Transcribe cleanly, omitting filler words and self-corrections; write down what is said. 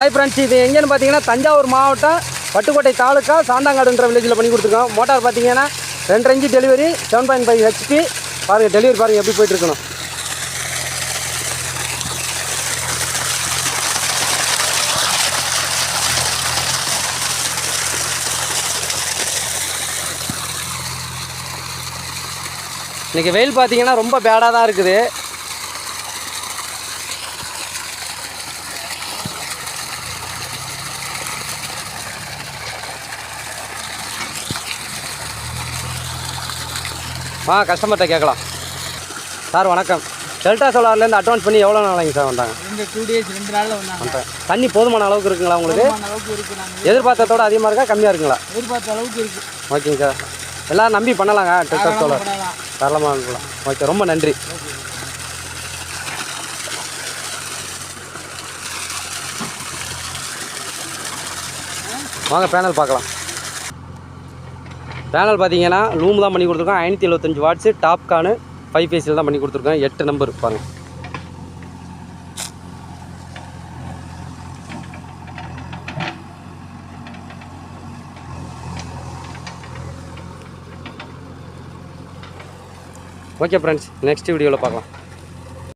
Hi friends, இது எங்கேன்னு பார்த்தீங்கன்னா தஞ்சாவூர் மாவட்டம் பட்டுக்கோட்டை தாலுக்கா சாந்தாங்காடுன்ற வில்லேஜில் பண்ணி கொடுத்துருக்கோம். மோட்டார் பார்த்தீங்கன்னா 2 இன்ச்சு டெலிவரி 7.5 HP. பாருங்கள் டெலிவரி பாருங்கள் எப்படி போயிட்டுருக்கணும். இன்றைக்கி வெயில் பார்த்தீங்கன்னா ரொம்ப பேடாக தான் இருக்குது. கஸ்டமர்கிட்ட கேட்கலாம். சார் வணக்கம், டெல்டா சோலார்லேருந்து அட்வான்ஸ் பண்ணி எவ்வளோ நாளைங்க சார் வந்தாங்க? 2 days 2 நாளில் வந்தாங்க. தண்ணி போதுமான அளவுக்கு இருக்குங்களா உங்களுக்கு? அளவுக்கு இருக்குது. எதிர்பார்த்ததோட அதிகமாக இருக்கா கம்மியாக இருக்குங்களா? எதிர்பார்த்த அளவுக்கு இருக்குது. ஓகேங்க சார், எல்லோரும் நம்பி பண்ணலாங்க. டெல்டா சோலார் தாராளமாக இருக்கலாம். ஓகே, ரொம்ப நன்றி. வாங்க பேனல் பார்க்கலாம். பேனல் பார்த்தீங்கன்னா லூம் தான் பண்ணி கொடுத்துருக்கோம். 575 வாட்ஸு டாப்கானு 5 ஃபேஸில் தான் பண்ணி கொடுத்துருக்கோம். 8 நம்பர் பாருங்கள். ஓகே ஃப்ரெண்ட்ஸ், நெக்ஸ்ட் வீடியோவில் பார்க்கலாம்.